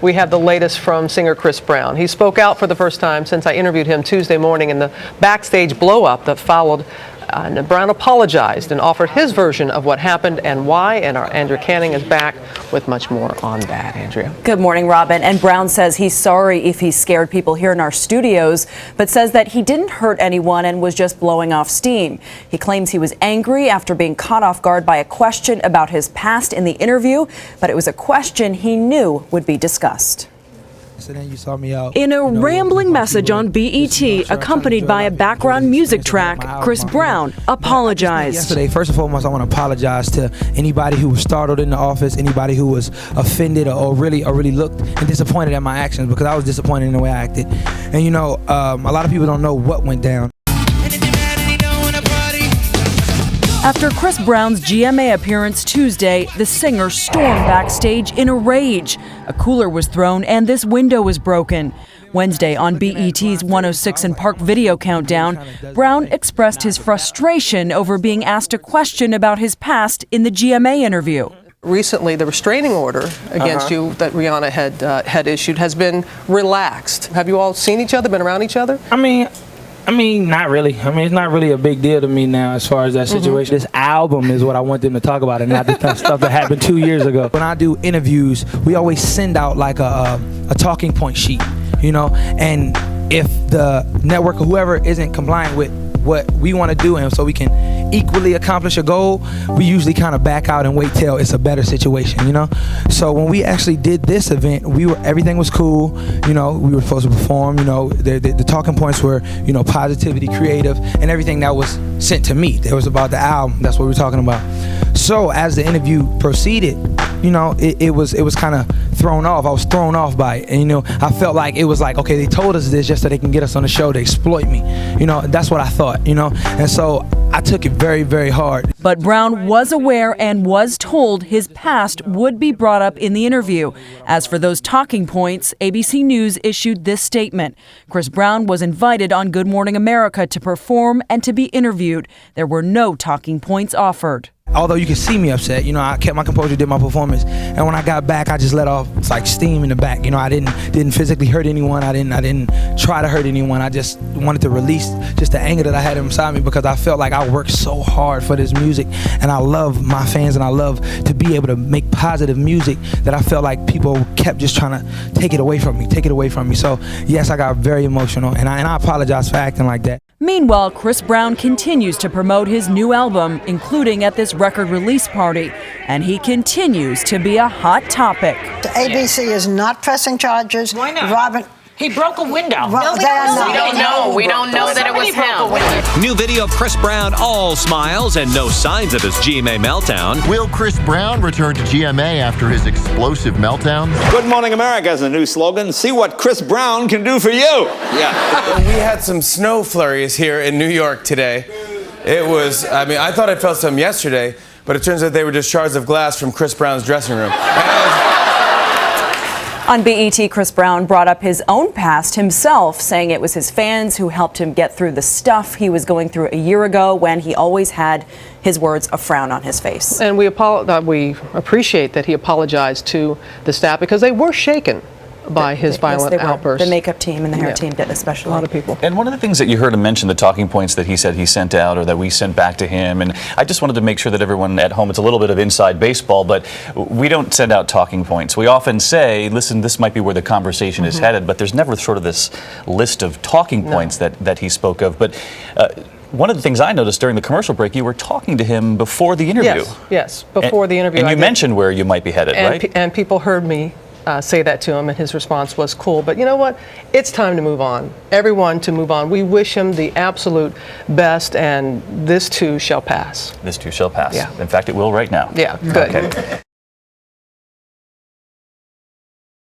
we have the latest from singer Chris Brown. He spoke out for the first time since I interviewed him Tuesday morning in the backstage blow-up that followed. Brown apologized and offered his version of what happened and why, and our Andrea Canning is back with much more on that. Andrea. Good morning, Robin. And Brown says he's sorry if he scared people here in our studios, but says that he didn't hurt anyone and was just blowing off steam. He claims he was angry after being caught off guard by a question about his past in the interview, but it was a question he knew would be discussed. So then you saw me out. In a rambling message on BET, accompanied by a background music track, Chris Brown apologized. Yesterday, first and foremost, I want to apologize to anybody who was startled in the office, anybody who was offended or really looked and disappointed at my actions, because I was disappointed in the way I acted. And you know, a lot of people don't know what went down. After Chris Brown's GMA appearance Tuesday, the singer stormed backstage in a rage. A cooler was thrown and this window was broken. Wednesday on BET's 106 and Park video countdown, Brown expressed his frustration over being asked a question about his past in the GMA interview. Recently, the restraining order against you that Rihanna had issued has been relaxed. Have you all seen each other, been around each other? I mean, not really. I mean, it's not really a big deal to me now as far as that situation. This album is what I want them to talk about and not the stuff that happened 2 years ago. When I do interviews, we always send out like a talking point sheet, you know, and if the network or whoever isn't compliant with what we want to do and so we can equally accomplish a goal, we usually kind of back out and wait till it's a better situation, you know. So when we actually did this event, everything was cool, you know. We were supposed to perform, you know. The talking points were, you know, positivity, creative, and everything that was sent to me. It was about the album. That's what we were talking about. So as the interview proceeded, you know, it was kind of thrown off. I was thrown off by it, and you know, I felt like it was like, okay, they told us this just so they can get us on the show to exploit me. You know, that's what I thought, you know, and so I took it very, very hard. But Brown was aware and was told his past would be brought up in the interview. As for those talking points, ABC News issued this statement. Chris Brown was invited on Good Morning America to perform and to be interviewed. There were no talking points offered. Although you could see me upset, you know, I kept my composure, did my performance, and when I got back, I just let off like steam in the back. You know, I didn't physically hurt anyone. I didn't try to hurt anyone. I just wanted to release just the anger that I had inside me, because I felt like I worked so hard for this music, and I love my fans, and I love to be able to make positive music that I felt like people kept just trying to take it away from me. So yes, I got very emotional, and I apologize for acting like that. Meanwhile, Chris Brown continues to promote his new album, including at this record release party, and he continues to be a hot topic. The ABC is not pressing charges. Why not? Robin, he broke a window. We don't know that it was him. New video of Chris Brown all smiles and no signs of his GMA meltdown. Will Chris Brown return to GMA after his explosive meltdown? Good Morning America is a new slogan. See what Chris Brown can do for you. Yeah. We had some snow flurries here in New York today. It was, I thought I felt some yesterday, but it turns out they were just shards of glass from Chris Brown's dressing room. On BET, Chris Brown brought up his own past himself, saying it was his fans who helped him get through the stuff he was going through a year ago, when he always had, his words, a frown on his face. And we appreciate that he apologized to the staff, because they were shaken by his violent outburst. The makeup team and the hair team did, especially. A lot of people. And one of the things that you heard him mention, the talking points that he said he sent out or that we sent back to him, and I just wanted to make sure that everyone at home, it's a little bit of inside baseball, but we don't send out talking points. We often say, listen, this might be where the conversation is headed, but there's never sort of this list of talking points that he spoke of. But one of the things I noticed during the commercial break, you were talking to him before the interview. Yes, before the interview. And you mentioned where you might be headed, right? And people heard me say that to him, and his response was cool. But you know what? It's time to move on. Everyone to move on. We wish him the absolute best, and this too shall pass. This too shall pass. Yeah. In fact, it will right now. Yeah, good. Okay.